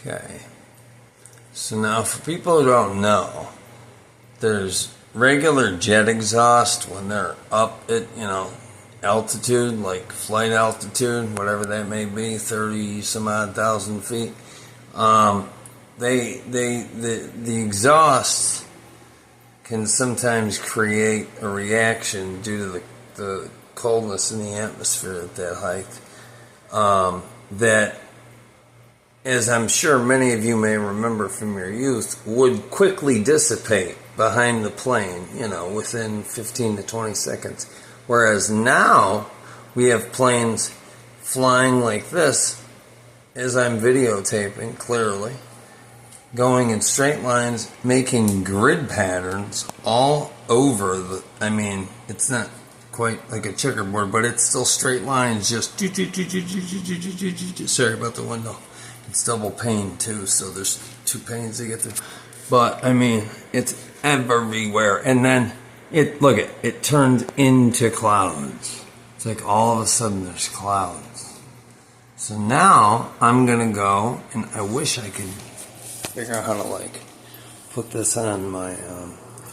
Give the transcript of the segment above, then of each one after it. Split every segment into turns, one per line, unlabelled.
Okay. So now for people who don't know, there's regular jet exhaust when they're up at, altitude, like flight altitude, whatever that may be, 30 some odd thousand feet. The exhaust can sometimes create a reaction due to the coldness in the atmosphere at that height, that, as I'm sure many of you may remember from your youth, would quickly dissipate behind the plane, within 15 to 20 seconds. Whereas now we have planes flying like this, as I'm videotaping clearly, going in straight lines, making grid patterns all over it's not quite like a checkerboard, but it's still straight lines, just sorry about the window. It's double pane too, so there's two panes to get through. But it's everywhere. And then it turned into clouds. It's like all of a sudden there's clouds. So now I'm gonna go, and I wish I could figure out how to put this on my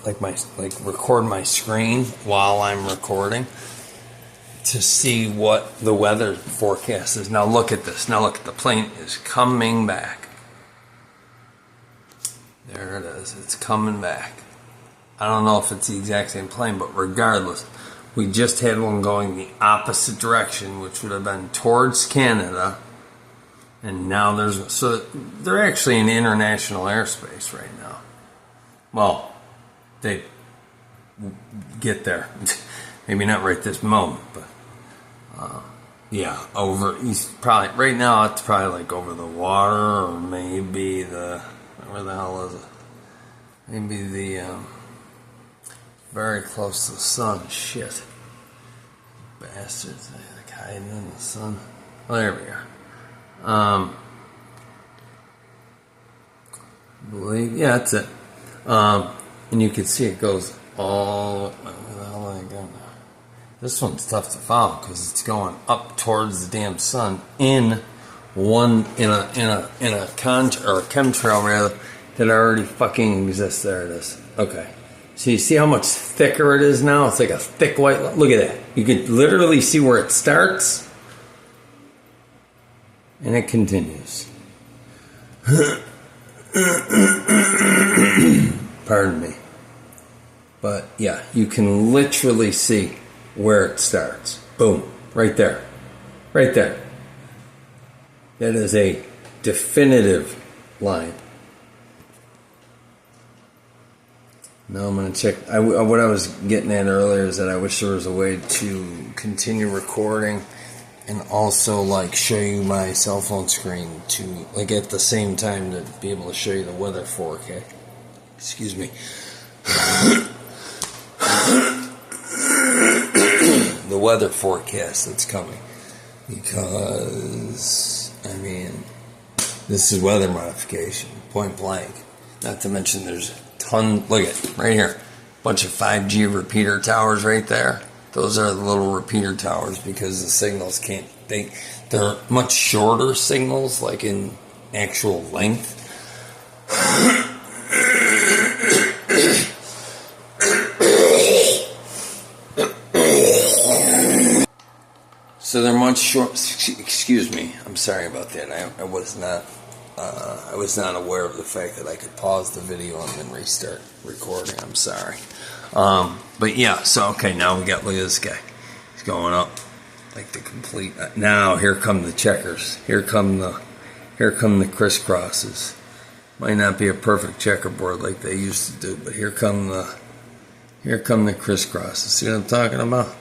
record my screen while I'm recording to see what the weather forecast is. Now look at this. Now look, the plane is coming back. There it is. It's coming back. I don't know if it's the exact same plane, but regardless, we just had one going the opposite direction, which would have been towards Canada. And now so they're actually in international airspace right now. Well, they get there. Maybe not right this moment, but probably right now it's probably over the water, or maybe where the hell is it? Maybe very close to the sun. Shit, bastards! They hiding in the sun. Well, there we are. Yeah, that's it. And you can see it goes all. Where the hell are they going now? This one's tough to follow because it's going up towards the damn sun in a chemtrail rather that already fucking exists. There it is. Okay. So you see how much thicker it is now? It's like a thick white. Look at that. You can literally see where it starts, and it continues. Pardon me. But yeah, you can literally see where it starts. Boom. Right there. Right there. That is a definitive line. Now I'm going to check. What I was getting at earlier is that I wish there was a way to continue recording and also show you my cell phone screen to at the same time to be able to show you the weather forecast. Excuse me. The weather forecast that's coming, because this is weather modification, point blank. Not to mention there's a ton. Look at right here, bunch of 5G repeater towers right there. Those are the little repeater towers because the signals can't. They're much shorter signals, in actual length. So they're much short. Excuse me. I'm sorry about that. I was not aware of the fact that I could pause the video and then restart recording. I'm sorry. But yeah. So okay. Now look at this guy. He's going up the complete. Now here come the checkers. Here come the crisscrosses. Might not be a perfect checkerboard like they used to do, but here come the crisscrosses. See what I'm talking about?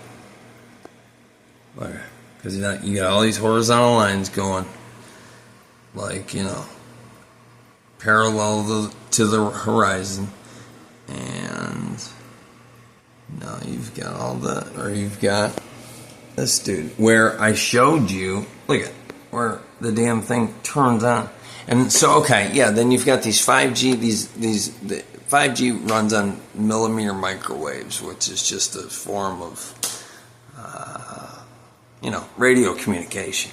Okay. Because you got all these horizontal lines going, parallel to the horizon, and now you've got all that, or you've got this dude where I showed you. Look at where the damn thing turns on, and so then you've got these 5G. The 5G runs on millimeter microwaves, which is just a form of radio communication.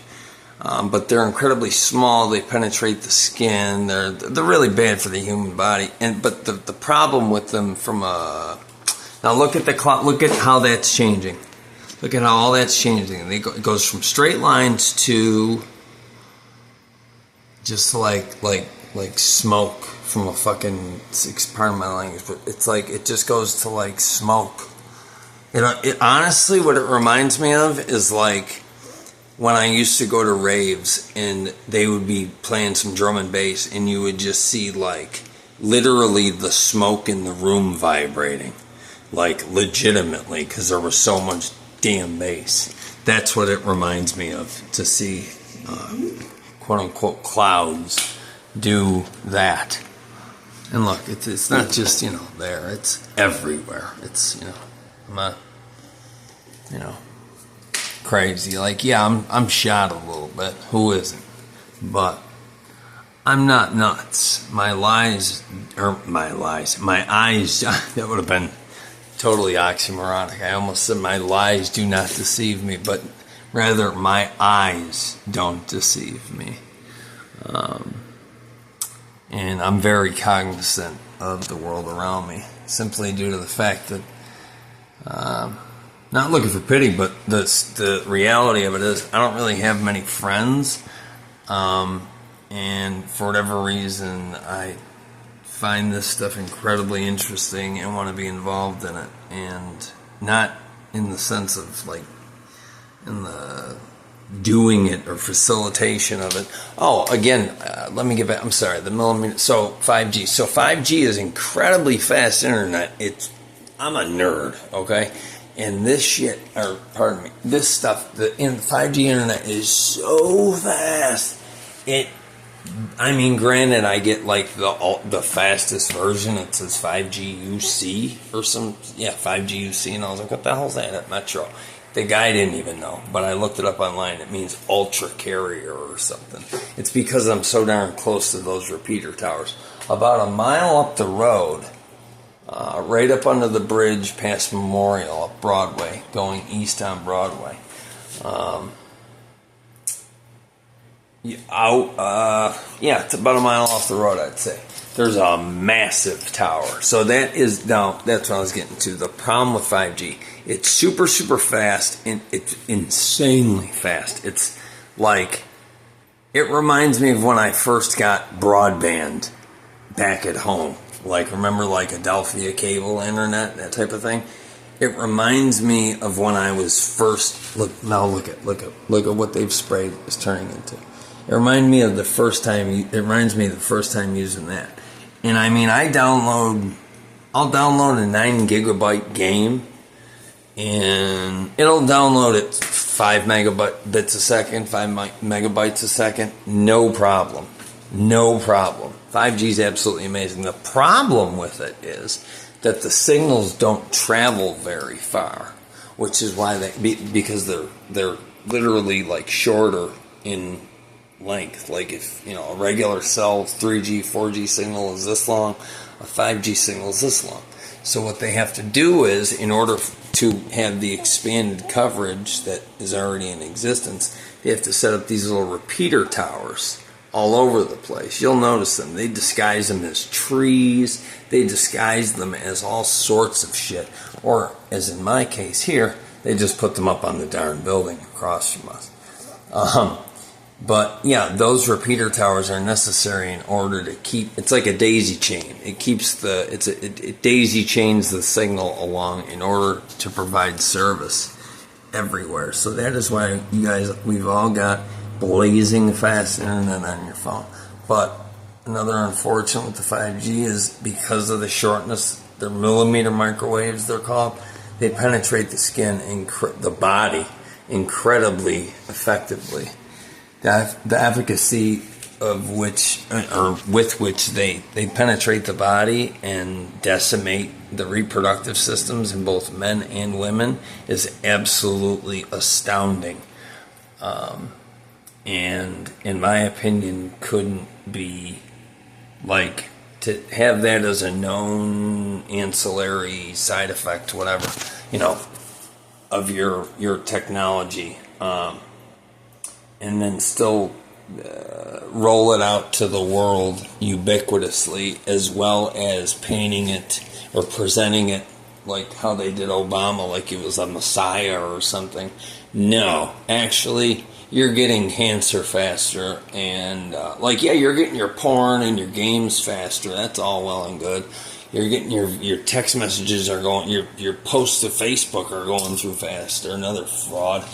but they're incredibly small. They penetrate the skin. They're really bad for the human body. But the problem with them now look at how that's changing. Look at how all that's changing. It goes from straight lines to just like smoke from a fucking, pardon my language, but it's like it just goes to like smoke. It honestly, what it reminds me of is like when I used to go to raves and they would be playing some drum and bass and you would just see like literally the smoke in the room vibrating, like legitimately, because there was so much damn bass. That's what it reminds me of, to see quote unquote clouds do that. And look, it's not just, there, it's everywhere. It's, I'm not, crazy. Like, yeah, I'm shot a little bit. Who isn't? But I'm not nuts. My eyes, that would have been totally oxymoronic. I almost said my lies do not deceive me, but rather my eyes don't deceive me. And I'm very cognizant of the world around me, simply due to the fact that not looking for pity, but the reality of it is I don't really have many friends, and for whatever reason I find this stuff incredibly interesting and want to be involved in it, and not in the sense of like in the doing it or facilitation of it. Oh, again, let me get back. I'm sorry, the millimeter. So 5G. So 5G is incredibly fast internet. I'm a nerd, okay? And this shit, or pardon me, this stuff, the 5G internet is so fast. Granted, I get like the fastest version. It says 5G UC or 5G UC, and I was like, what the hell's that at Metro? The guy didn't even know, but I looked it up online. It means ultra carrier or something. It's because I'm so darn close to those repeater towers. About a mile up the road, right up under the bridge past Memorial, up Broadway, going east on Broadway. It's about a mile off the road, I'd say. There's a massive tower. So that's what I was getting to. The problem with 5G, it's super, super fast, and it's insanely fast. It's like, it reminds me of when I first got broadband back at home. Like, remember like Adelphia cable internet, that type of thing? It reminds me of when I was first, look at what they've sprayed is turning into. It reminds me of the first time using that. And I'll download a 9 gigabyte game, and it'll download it 5 megabits a second, 5 megabytes a second, no problem. 5G is absolutely amazing. The problem with it is that the signals don't travel very far, which is why because they're literally like shorter in length. Like if a regular cell 3G 4G signal is this long, a 5G signal is this long. So what they have to do is, in order to have the expanded coverage that is already in existence, they have to set up these little repeater towers all over the place. You'll notice them. They disguise them as trees. They disguise them as all sorts of shit. Or, as in my case here, they just put them up on the darn building across from us. But yeah, those repeater towers are necessary in order to keep. It's like a daisy chain. It keeps it daisy chains the signal along in order to provide service everywhere. So that is why we've all got blazing fast internet on your phone. But another unfortunate with the 5G is because of the shortness, they're millimeter microwaves. They're called. They penetrate the skin and the body incredibly effectively. The efficacy of which, or with which they penetrate the body and decimate the reproductive systems in both men and women is absolutely astounding. And in my opinion, couldn't be like to have that as a known ancillary side effect, whatever, of your technology. and then still roll it out to the world ubiquitously, as well as painting it or presenting it like how they did Obama, like he was a messiah or something. No, actually, you're getting cancer faster, and you're getting your porn and your games faster. That's all well and good. You're getting your text messages are going, your posts to Facebook are going through faster. Another fraud.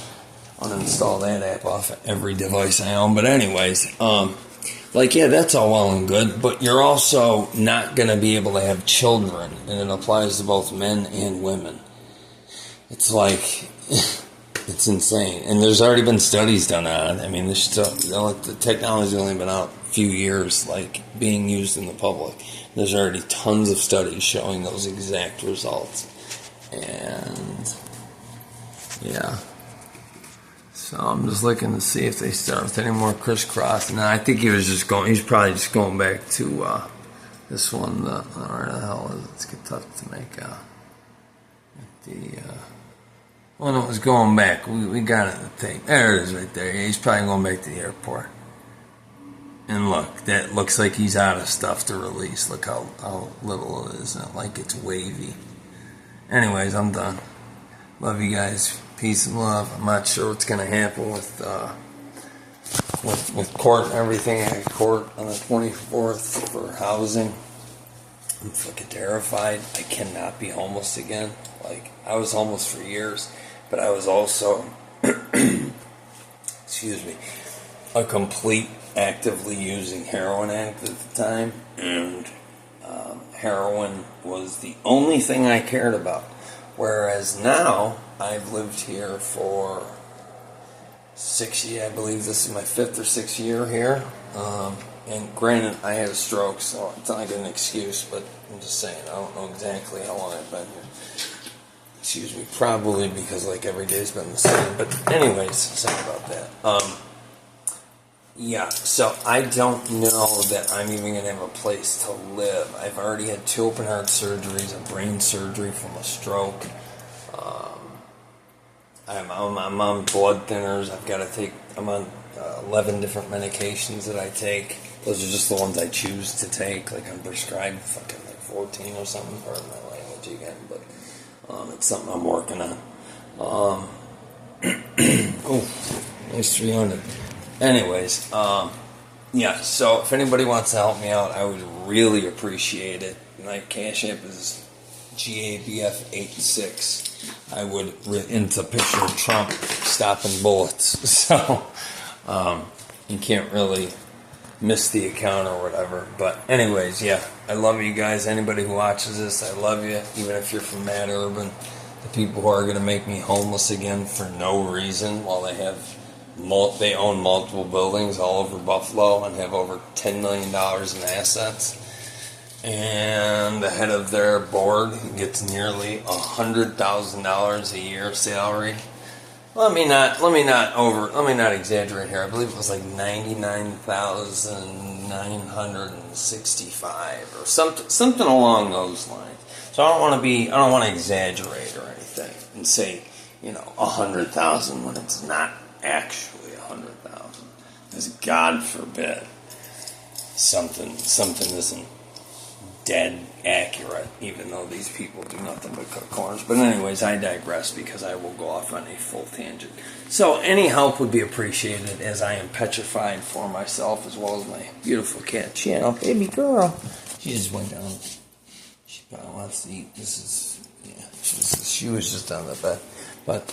Uninstall that app off of every device I own. But anyways, that's all well and good, but you're also not going to be able to have children, and it applies to both men and women. It's like, it's insane. And there's already been studies done on it. I mean, the technology's only been out a few years, being used in the public. There's already tons of studies showing those exact results. And, yeah. So I'm just looking to see if they start with any more crisscross. And I think he's probably just going back to this one. Where the hell is it? It's tough to make out. No, it was going back. We got it in the tape. There it is right there. Yeah, he's probably going back to the airport. And look, that looks like he's out of stuff to release. Look how little it is. Not like it's wavy. Anyways, I'm done. Love you guys. Peace and love. I'm not sure what's going to happen with court and everything. I had court on the 24th for housing. I'm fucking terrified. I cannot be homeless again. I was homeless for years, but I was also, excuse me, a complete actively using heroin addict at the time, and heroin was the only thing I cared about. Whereas now, I've lived here for 6 years. I believe this is my 5th or 6th year here. And granted, I had a stroke, so it's not an excuse, but I'm just saying, I don't know exactly how long I've been here. Excuse me, probably because every day's been the same. But anyways, sorry about that. Yeah, so I don't know that I'm even going to have a place to live. I've already had 2 open heart surgeries, a brain surgery from a stroke. I'm on blood thinners. I'm on 11 different medications that I take. Those are just the ones I choose to take. I'm prescribed 14 or something, pardon my language again, but it's something I'm working on. Oh, nice 300. Anyways, so if anybody wants to help me out, I would really appreciate it. My Cash App is GABF86. I would, into a picture of Trump stopping bullets. So, you can't really miss the account or whatever. But anyways, I love you guys. Anybody who watches this, I love you. Even if you're from Mad Urban, the people who are going to make me homeless again for no reason while they own multiple buildings all over Buffalo and have over $10 million in assets. And the head of their board gets nearly $100,000 a year salary. Let me not exaggerate here. I believe it was $99,965 or something along those lines. So I don't want to exaggerate or anything and say, 100,000 when it's not actually 100,000. Because God forbid something isn't dead accurate, even though these people do nothing but cut corners. But anyways, I digress because I will go off on a full tangent. So any help would be appreciated, as I am petrified for myself as well as my beautiful cat, Channel. Baby girl. She just went down. She probably wants to eat. She was just on the bed. But,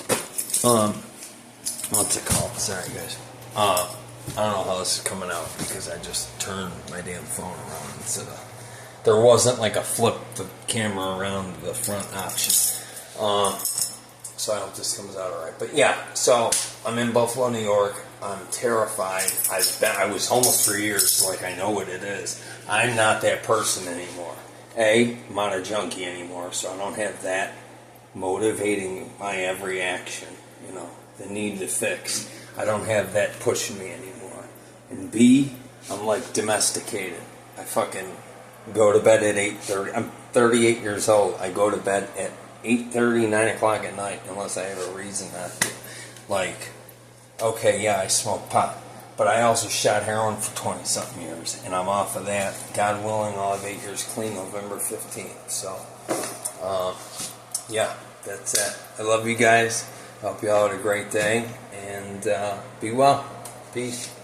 what's it called? Sorry, guys. I don't know how this is coming out because I just turned my damn phone around instead of... There wasn't a flip the camera around the front option. So I hope this comes out alright. But so I'm in Buffalo, New York. I'm terrified. I was homeless for years, so I know what it is. I'm not that person anymore. I'm not a junkie anymore, so I don't have that motivating my every action. The need to fix. I don't have that pushing me anymore. And B, I'm domesticated. I fucking go to bed at 8:30. I'm 38 years old. I go to bed at 8:30, 9 o'clock at night, unless I have a reason not to. Okay, yeah, I smoke pot, but I also shot heroin for 20-something years, and I'm off of that. God willing, I'll have 8 years clean November 15th. So, yeah, that's it. I love you guys. Hope you all had a great day, and be well. Peace.